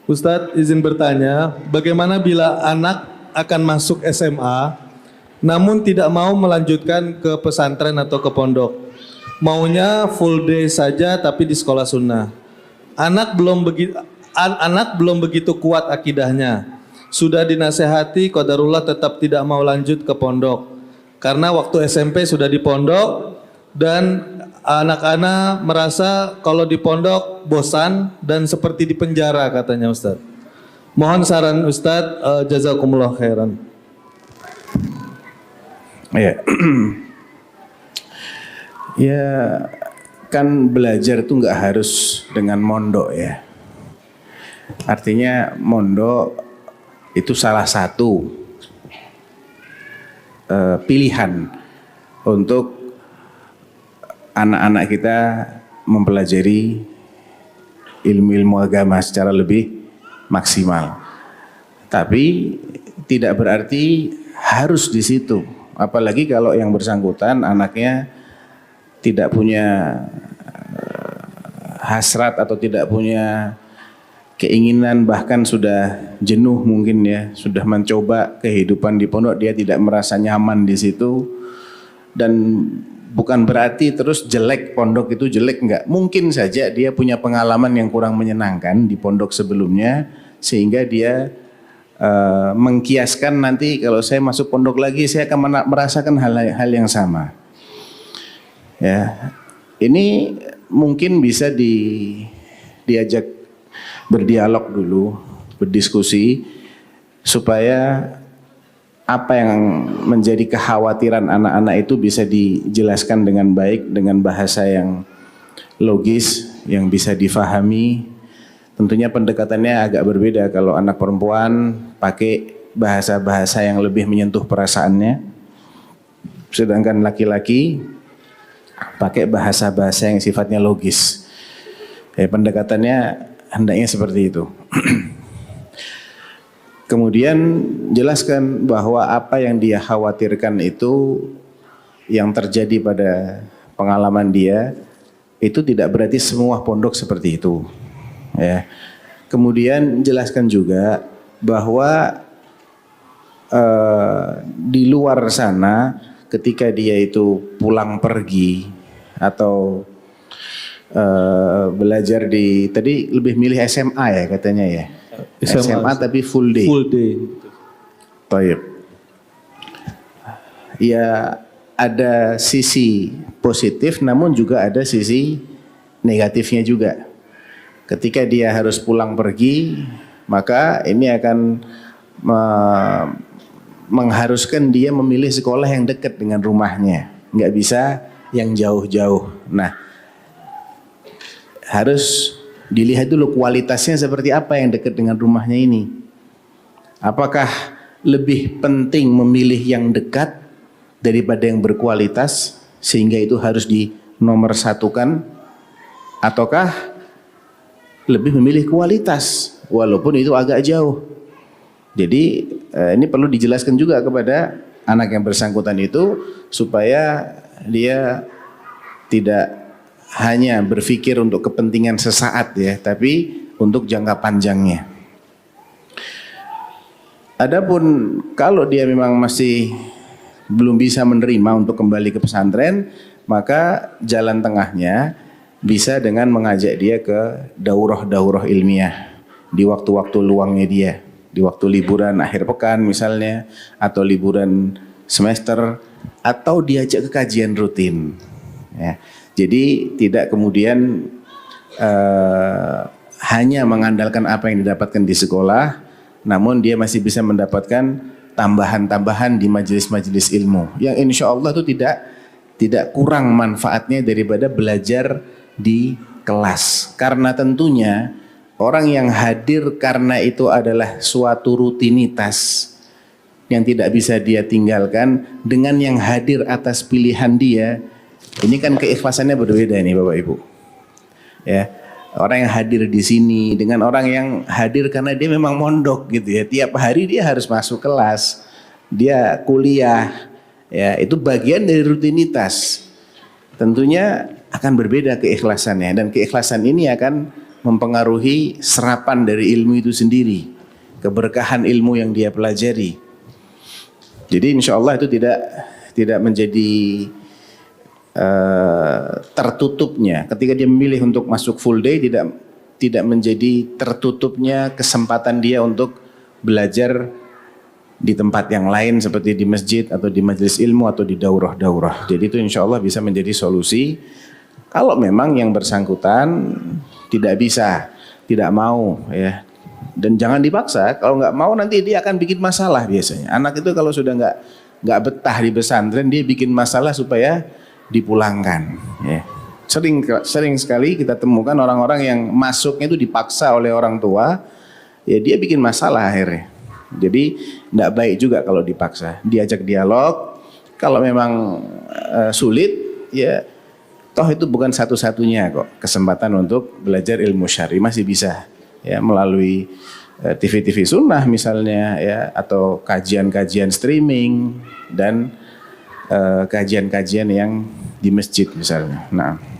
Ustadz izin bertanya, bagaimana bila anak akan masuk SMA, namun tidak mau melanjutkan ke pesantren atau ke pondok? Maunya full day saja tapi di sekolah sunnah. Anak belum begitu kuat akidahnya. Sudah dinasehati, qadarullah tetap tidak mau lanjut ke pondok. Karena waktu SMP sudah di pondok dan anak-anak merasa kalau di pondok bosan dan seperti di penjara katanya Ustadz. Mohon saran Ustadz, jazakumullah khairan. Ya, ya kan belajar itu nggak harus dengan mondok ya. Artinya mondok itu salah satu pilihan untuk anak-anak kita mempelajari ilmu-ilmu agama secara lebih maksimal. Tapi tidak berarti harus di situ. Apalagi kalau yang bersangkutan anaknya tidak punya hasrat atau tidak punya keinginan, bahkan sudah jenuh mungkin ya, sudah mencoba kehidupan di pondok, dia tidak merasa nyaman di situ. Dan bukan berarti terus jelek, pondok itu jelek, enggak. Mungkin saja dia punya pengalaman yang kurang menyenangkan di pondok sebelumnya, sehingga dia mengkiaskan nanti kalau saya masuk pondok lagi saya akan merasakan hal yang sama. Ya, ini mungkin bisa diajak berdialog dulu, berdiskusi supaya apa yang menjadi kekhawatiran anak-anak itu bisa dijelaskan dengan baik, dengan bahasa yang logis, yang bisa difahami. Tentunya pendekatannya agak berbeda kalau anak perempuan pakai bahasa-bahasa yang lebih menyentuh perasaannya, sedangkan laki-laki pakai bahasa-bahasa yang sifatnya logis. Pendekatannya hendaknya seperti itu. Kemudian jelaskan bahwa apa yang dia khawatirkan itu yang terjadi pada pengalaman dia itu tidak berarti semua pondok seperti itu. Ya. Kemudian jelaskan juga bahwa di luar sana ketika dia itu pulang pergi atau belajar di tadi lebih milih SMA ya katanya ya. SMA tapi full day. Full day. Baik. Ya ada sisi positif namun juga ada sisi negatifnya juga. Ketika dia harus pulang pergi, maka ini akan mengharuskan dia memilih sekolah yang dekat dengan rumahnya. Nggak bisa yang jauh-jauh. Nah, harus dilihat dulu kualitasnya seperti apa yang dekat dengan rumahnya ini. Apakah lebih penting memilih yang dekat daripada yang berkualitas sehingga itu harus dinomorsatukan, ataukah lebih memilih kualitas walaupun itu agak jauh. Jadi ini perlu dijelaskan juga kepada anak yang bersangkutan itu supaya dia tidak hanya berpikir untuk kepentingan sesaat ya, tapi untuk jangka panjangnya. Adapun kalau dia memang masih belum bisa menerima untuk kembali ke pesantren, maka jalan tengahnya bisa dengan mengajak dia ke daurah-daurah ilmiah di waktu-waktu luangnya dia, di waktu liburan akhir pekan misalnya, atau liburan semester, atau diajak ke kajian rutin. Ya. Jadi tidak kemudian hanya mengandalkan apa yang didapatkan di sekolah, namun dia masih bisa mendapatkan tambahan-tambahan di majelis-majelis ilmu yang insya Allah itu tidak kurang manfaatnya daripada belajar di kelas. Karena tentunya orang yang hadir karena itu adalah suatu rutinitas yang tidak bisa dia tinggalkan dengan yang hadir atas pilihan dia. Ini kan keikhlasannya berbeda nih Bapak Ibu. Ya, orang yang hadir di sini dengan orang yang hadir karena dia memang mondok gitu ya. Tiap hari dia harus masuk kelas, dia kuliah, ya itu bagian dari rutinitas. Tentunya akan berbeda keikhlasannya dan keikhlasan ini akan mempengaruhi serapan dari ilmu itu sendiri, keberkahan ilmu yang dia pelajari. Jadi insya Allah itu tidak menjadi tertutupnya. Ketika dia memilih untuk masuk full day, tidak menjadi tertutupnya kesempatan dia untuk belajar di tempat yang lain seperti di masjid atau di majelis ilmu atau di daurah-daurah. Jadi itu insya Allah bisa menjadi solusi kalau memang yang bersangkutan tidak bisa, tidak mau ya. Dan jangan dipaksa, kalau nggak mau nanti dia akan bikin masalah biasanya. Anak itu kalau sudah nggak betah di pesantren, dia bikin masalah supaya dipulangkan ya. Sering sekali kita temukan orang-orang yang masuknya itu dipaksa oleh orang tua, ya dia bikin masalah akhirnya. Jadi tidak baik juga kalau dipaksa. Diajak dialog, kalau memang sulit, ya toh itu bukan satu-satunya kok kesempatan untuk belajar ilmu syar'i, masih bisa ya melalui TV-TV sunnah misalnya ya, atau kajian-kajian streaming dan kajian-kajian yang di masjid misalnya. Nah.